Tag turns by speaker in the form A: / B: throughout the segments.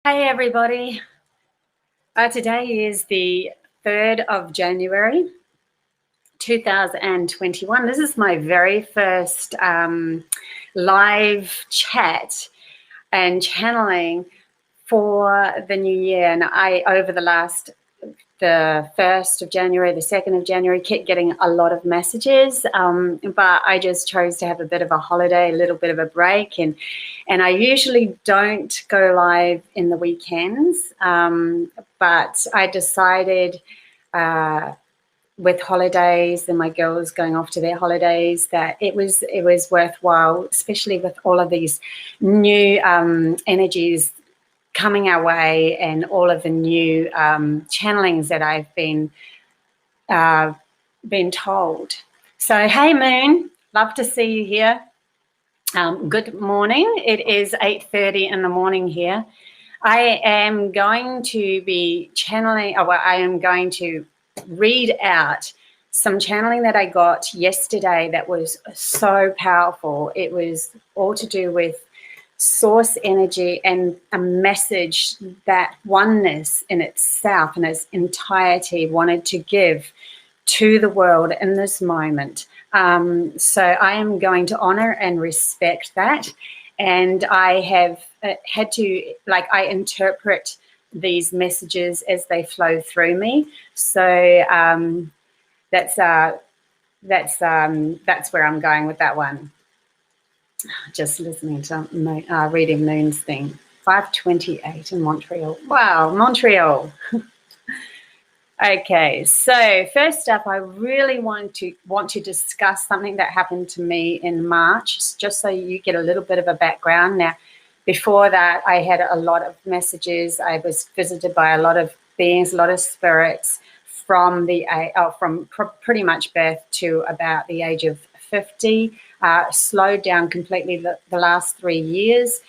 A: Hey everybody, today is the 3rd of January 2021. This is my very first live chat and channeling for the new year, and over the 1st of January, the 2nd of January, kept getting a lot of messages, but I just chose to have a bit of a holiday, a little bit of a break, and I usually don't go live in the weekends, but I decided with holidays and my girls going off to their holidays that it was worthwhile, especially with all of these new energies coming our way and all of the new channelings that I've been told. So, hey Moon, love to see you here. Good morning. It is 8:30 in the morning here. I am going to be channeling, I am going to read out some channeling that I got yesterday that was so powerful. It was all to do with source energy and a message that oneness in itself and its entirety wanted to give to the world in this moment. So I am going to honor and respect that. And I have had to, I interpret these messages as they flow through me. So that's where I'm going with that one. Just listening to reading Moon's thing. 5:28 in Montreal. Wow, Montreal. Okay, so first up, I really want to discuss something that happened to me in March, just so you get a little bit of a background. Now, before that, I had a lot of messages. I was visited by a lot of beings, a lot of spirits from pretty much birth to about the age of 50. Slowed down completely the last 3 years.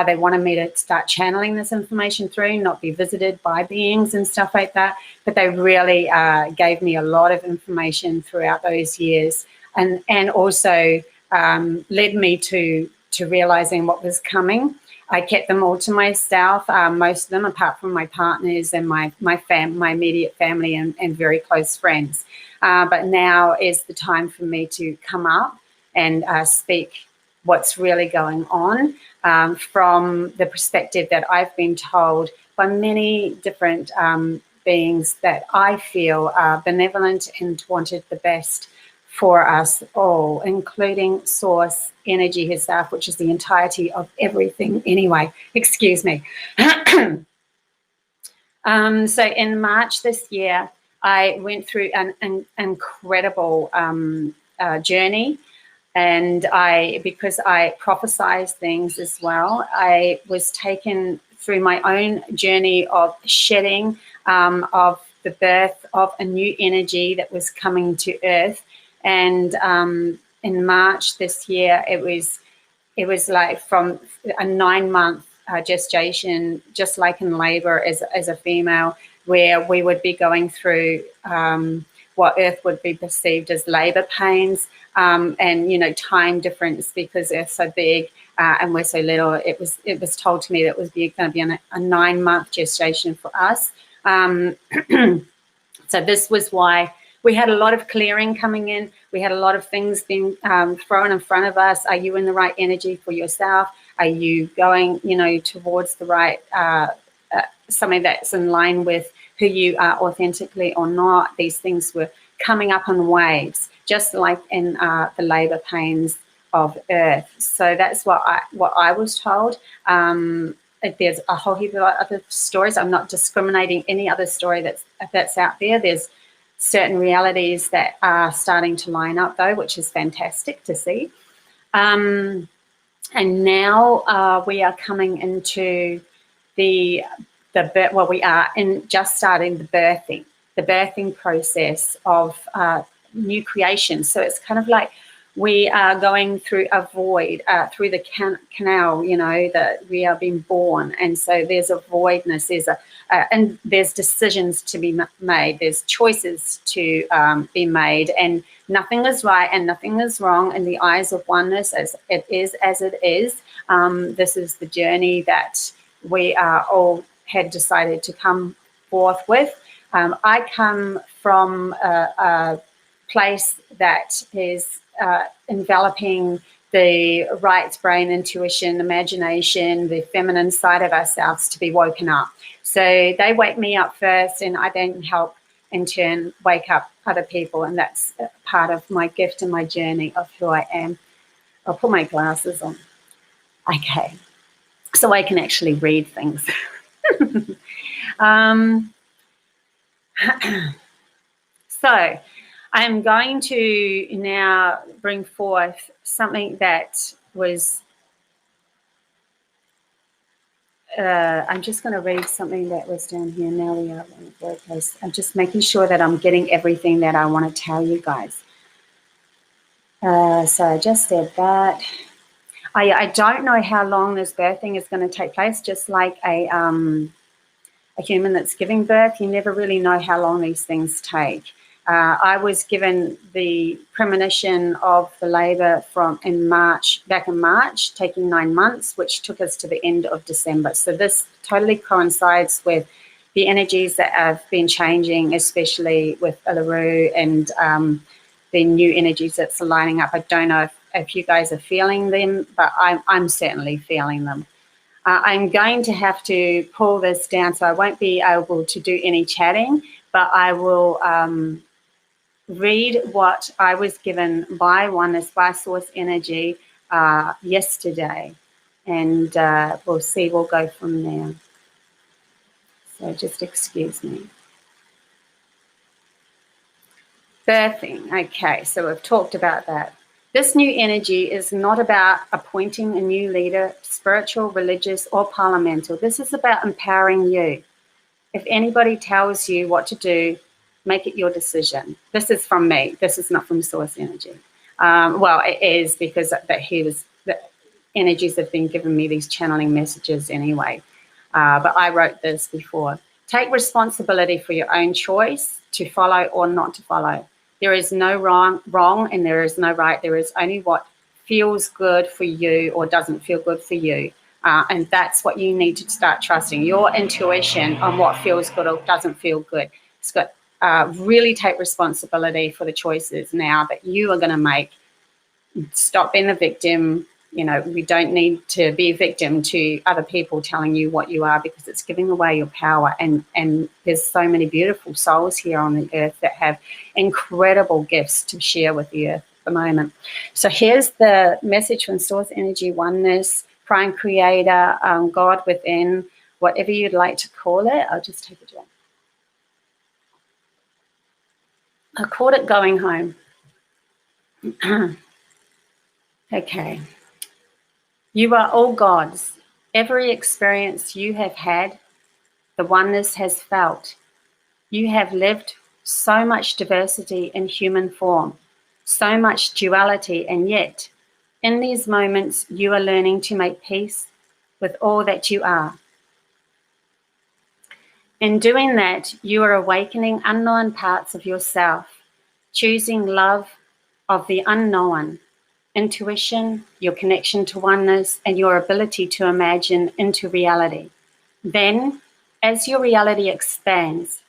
A: They wanted me to start channeling this information through, not be visited by beings and stuff like that. But they really gave me a lot of information throughout those years, and also led me to realizing what was coming. I kept them all to myself, most of them, apart from my partners and my immediate family and very close friends. But now is the time for me to come up and speak what's really going on from the perspective that I've been told by many different beings that I feel are benevolent and wanted the best for us all, including Source Energy herself, which is the entirety of everything anyway. Excuse me. So in March this year, I went through an incredible journey. And because I prophesied things as well, I was taken through my own journey of shedding, of the birth of a new energy that was coming to Earth. And in March this year, it was like from a 9-month gestation, just like in labor as a female, where we would be going through what Earth would be perceived as labor pains, and time difference, because Earth's so big and we're so little. It was told to me that it was going to be a 9-month gestation for us. So this was why we had a lot of clearing coming in. We had a lot of things being thrown in front of us. Are you in the right energy for yourself? Are you going, towards the right something that's in line with who you are authentically or not? These things were coming up in waves, just like in the labor pains of Earth. So that's what I was told. There's a whole heap of other stories. I'm not discriminating any other story that's out there. There's certain realities that are starting to line up, though, which is fantastic to see. And now we are coming into we are just starting the birthing process of new creation. So it's kind of like we are going through a void, through the canal, that we are being born. And so there's a voidness, and there's decisions to be made, there's choices to be made, and nothing is right and nothing is wrong in the eyes of oneness, as it is. This is the journey that we all had decided to come forth with. I come from a place that is enveloping the right brain, intuition, imagination, the feminine side of ourselves to be woken up. So they wake me up first, and I then help in turn wake up other people, and that's part of my gift and my journey of who I am. I'll put my glasses on. Okay, so I can actually read things. So I'm going to now bring forth something that was, I'm just going to read something that was down here. Now we are in the workplace. I'm just making sure that I'm getting everything that I want to tell you guys. So I just said that. I don't know how long this birthing is going to take place, just like a human that's giving birth. You never really know how long these things take. I was given the premonition of the labour back in March, taking 9 months, which took us to the end of December. So this totally coincides with the energies that have been changing, especially with Uluru and the new energies that's lining up. I don't know if you guys are feeling them, but I'm certainly feeling them. I'm going to have to pull this down, so I won't be able to do any chatting, but I will read what I was given by Oneness, by Source Energy yesterday, and we'll see, we'll go from there. So just excuse me. Birthing, okay, so we've talked about that. This new energy is not about appointing a new leader, spiritual, religious, or parliamental. This is about empowering you. If anybody tells you what to do, make it your decision. This is from me. This is not from Source Energy. Well, it is, because the energies have been giving me these channeling messages anyway. But I wrote this before. Take responsibility for your own choice to follow or not to follow. There is no wrong and there is no right. There is only what feels good for you or doesn't feel good for you. And that's what you need to start trusting, your intuition on what feels good or doesn't feel good. It's got really take responsibility for the choices now that you are going to make. Stop being the victim. You know, we don't need to be a victim to other people telling you what you are, because it's giving away your power. And there's so many beautiful souls here on the earth that have incredible gifts to share with the earth at the moment. So here's the message from Source Energy, Oneness, Prime Creator, God within, whatever you'd like to call it. I'll just take a drink. I called it Going Home. Okay. You are all gods. Every experience you have had, the Oneness has felt. You have lived so much diversity in human form, so much duality, and yet, in these moments, you are learning to make peace with all that you are. In doing that, you are awakening unknown parts of yourself, choosing love of the unknown, intuition, your connection to Oneness, and your ability to imagine into reality. Then, as your reality expands,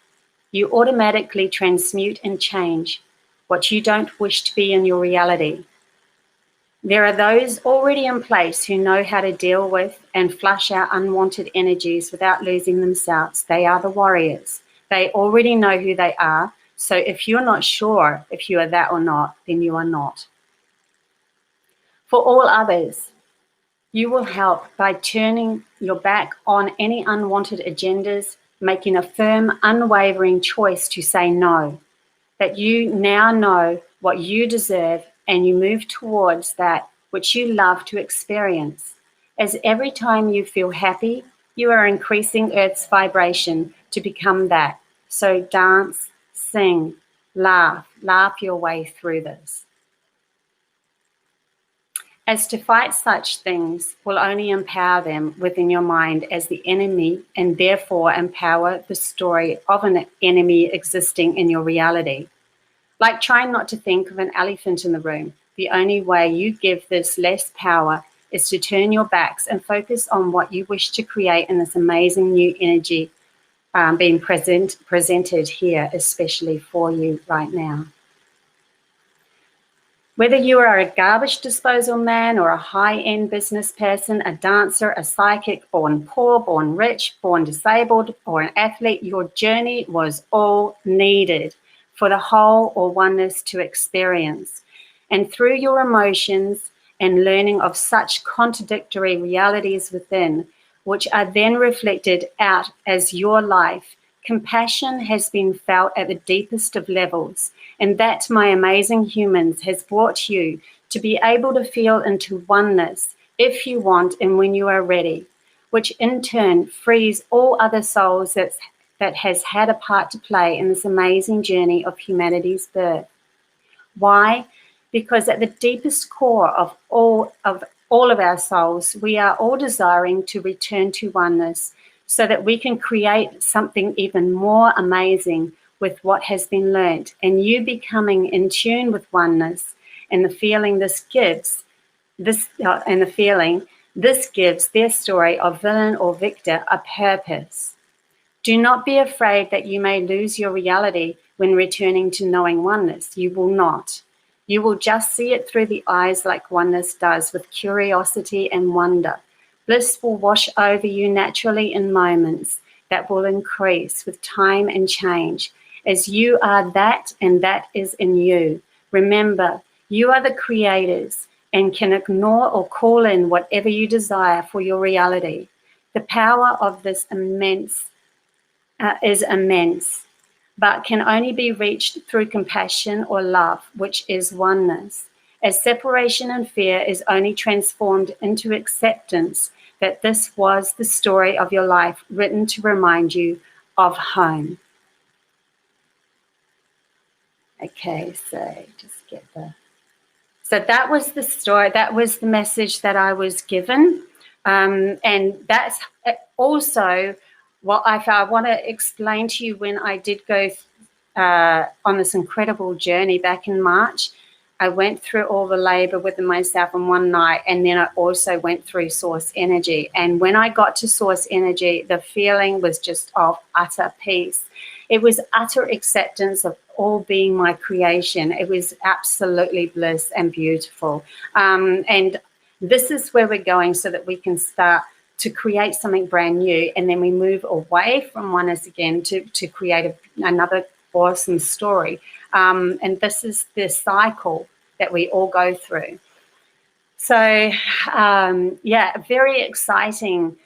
A: you automatically transmute and change what you don't wish to be in your reality. There are those already in place who know how to deal with and flush out unwanted energies without losing themselves. They are the warriors. They already know who they are. So if you're not sure if you are that or not, then you are not. For all others, you will help by turning your back on any unwanted agendas, making a firm, unwavering choice to say no, that you now know what you deserve and you move towards that which you love to experience. As every time you feel happy, you are increasing Earth's vibration to become that. So dance, sing, laugh your way through this. As to fight such things will only empower them within your mind as the enemy, and therefore empower the story of an enemy existing in your reality. Like trying not to think of an elephant in the room, the only way you give this less power is to turn your backs and focus on what you wish to create in this amazing new energy being presented here, especially for you right now. Whether you are a garbage disposal man or a high-end business person, a dancer, a psychic, born poor, born rich, born disabled, or an athlete, your journey was all needed for the whole or oneness to experience. And through your emotions and learning of such contradictory realities within, which are then reflected out as your life, compassion has been felt at the deepest of levels, and that, my amazing humans, has brought you to be able to feel into oneness if you want and when you are ready, which in turn frees all other souls that has had a part to play in this amazing journey of humanity's birth. Why? Because at the deepest core of all of our souls, we are all desiring to return to oneness so that we can create something even more amazing with what has been learnt, and you becoming in tune with oneness and the feeling this gives, this gives their story of villain or victor a purpose. Do not be afraid that you may lose your reality when returning to knowing oneness. You will not. You will just see it through the eyes like oneness does, with curiosity and wonder. Bliss will wash over you naturally in moments that will increase with time and change, as you are that and that is in you. Remember, you are the creators and can ignore or call in whatever you desire for your reality. The power of this is immense, but can only be reached through compassion or love, which is oneness. As separation and fear is only transformed into acceptance that this was the story of your life written to remind you of home. Okay, so just get the... So that was the story, that was the message that I was given. And that's also what I want to explain to you. When I did go on this incredible journey back in March, I went through all the labor within myself in one night, and then I also went through source energy. And when I got to source energy, the feeling was just of utter peace. It was utter acceptance of all being my creation. It was absolutely bliss and beautiful. And this is where we're going, so that we can start to create something brand new, and then we move away from oneness again to create another awesome story. And this is the cycle that we all go through. So, yeah, a very exciting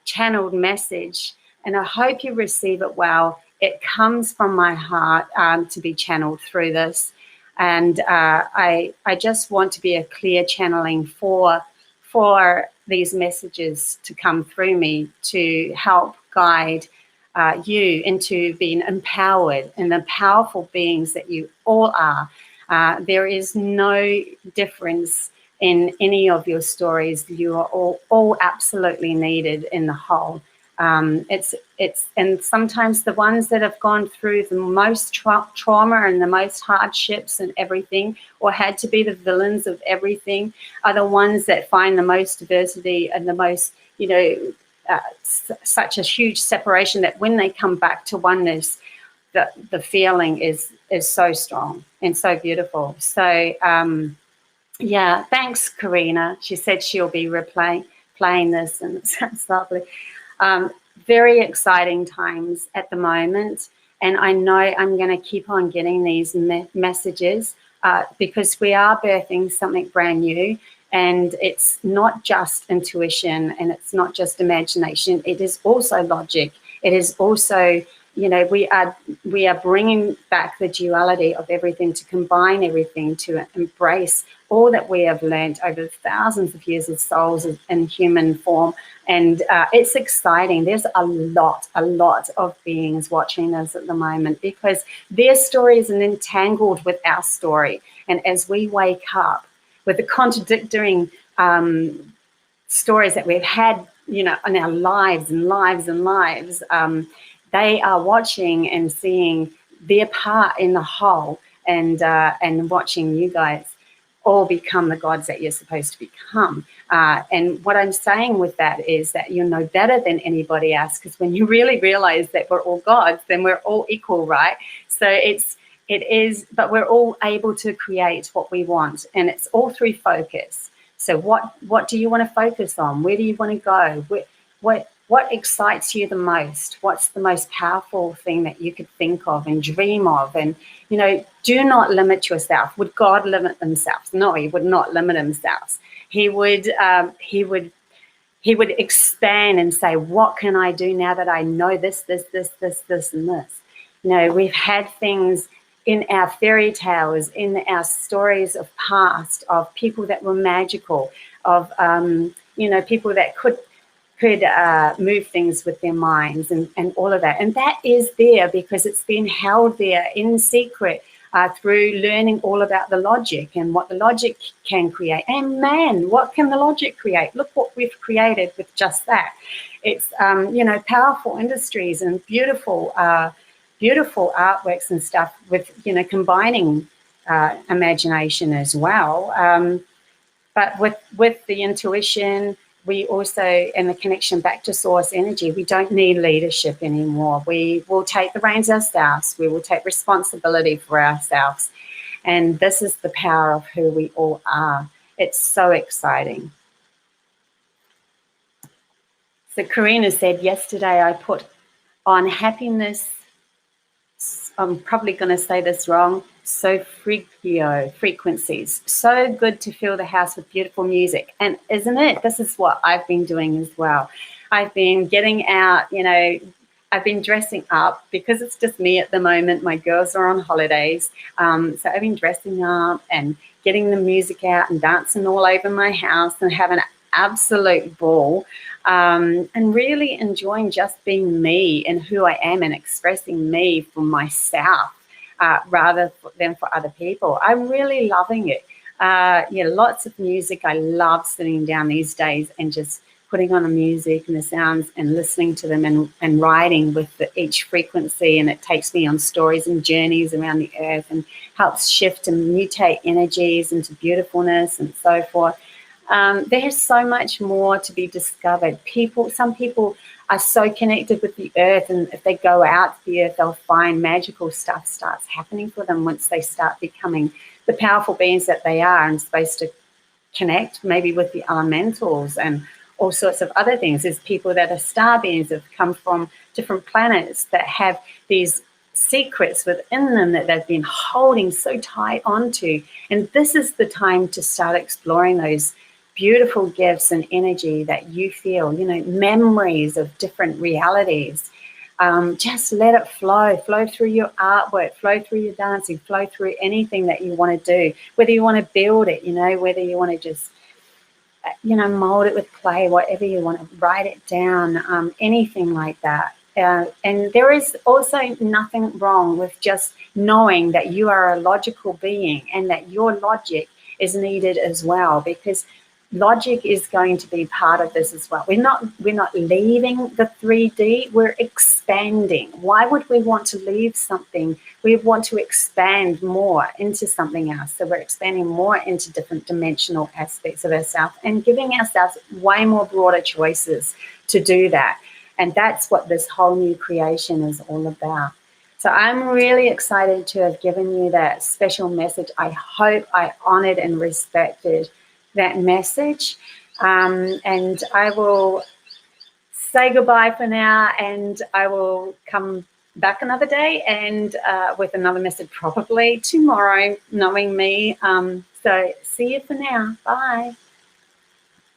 A: channeled message, and I hope you receive it well. It comes from my heart to be channeled through this. And I just want to be a clear channeling for these messages to come through me to help guide you into being empowered and the powerful beings that you all are. There is no difference in any of your stories. You are all absolutely needed in the whole. And sometimes the ones that have gone through the most trauma and the most hardships and everything, or had to be the villains of everything, are the ones that find the most diversity and the most, such a huge separation, that when they come back to oneness, the feeling is so strong and so beautiful. So yeah, thanks, Karina. She said she'll be playing this, and it sounds lovely. Very exciting times at the moment, and I know I'm going to keep on getting these messages because we are birthing something brand new, and it's not just intuition and it's not just imagination. It is also logic. It is also, we are bringing back the duality of everything, to combine everything, to embrace all that we have learned over thousands of years of souls in human form. And it's exciting. There's a lot of beings watching this at the moment, because their story is entangled with our story. And as we wake up with the contradicting stories that we've had, in our lives and lives and lives, they are watching and seeing their part in the whole, and watching you guys all become the gods that you're supposed to become. And what I'm saying with that is that you're no better than anybody else, because when you really realize that we're all gods, then we're all equal, right? So it is, but we're all able to create what we want, and it's all through focus. So what do you want to focus on? Where do you want to go? What excites you the most? What's the most powerful thing that you could think of and dream of? And, you know, do not limit yourself. Would God limit themselves? No, he would not limit himself. He would expand and say, what can I do now that I know this, and this? You know, we've had things in our fairy tales, in our stories of past, of people that were magical, of, you know, people that could move things with their minds and all of that. And that is there because it's been held there in secret through learning all about the logic and what the logic can create. And man, what can the logic create? Look what we've created with just that. It's, you know, powerful industries and beautiful artworks and stuff with, you know, combining imagination as well. But with the intuition, we also, and the connection back to source energy, we don't need leadership anymore. We will take the reins ourselves. We will take responsibility for ourselves. And this is the power of who we all are. It's so exciting. So Karina said, yesterday I put on happiness, I'm probably going to say this wrong, frequencies. So good to fill the house with beautiful music. And isn't it? This is what I've been doing as well. I've been getting out, you know, I've been dressing up because it's just me at the moment. My girls are on holidays. So I've been dressing up and getting the music out and dancing all over my house and having an absolute ball. And really enjoying just being me and who I am and expressing me for myself rather than for other people. I'm really loving it. Yeah, lots of music. I love sitting down these days and just putting on the music and the sounds and listening to them and writing with each frequency. And it takes me on stories and journeys around the earth and helps shift and mutate energies into beautifulness and so forth. There's so much more to be discovered. Some people are so connected with the earth, and if they go out to the earth, they'll find magical stuff starts happening for them once they start becoming the powerful beings that they are and supposed to connect maybe with the elementals and all sorts of other things. There's people that are star beings that have come from different planets that have these secrets within them that they've been holding so tight onto. And this is the time to start exploring those beautiful gifts and energy that you feel, you know, memories of different realities. Just let it flow through your artwork, flow through your dancing, flow through anything that you want to do, whether you want to build it, you know, whether you want to just, you know, mold it with clay, whatever you want to, write it down, anything like that. And there is also nothing wrong with just knowing that you are a logical being and that your logic is needed as well, because logic is going to be part of this as well. We're not leaving the 3D, we're expanding. Why would we want to leave something? We want to expand more into something else. So we're expanding more into different dimensional aspects of ourselves and giving ourselves way more broader choices to do that. And that's what this whole new creation is all about. So I'm really excited to have given you that special message. I hope I honored and respected that message. And I will say goodbye for now, and I will come back another day and with another message probably tomorrow, knowing me. So see you for now. Bye.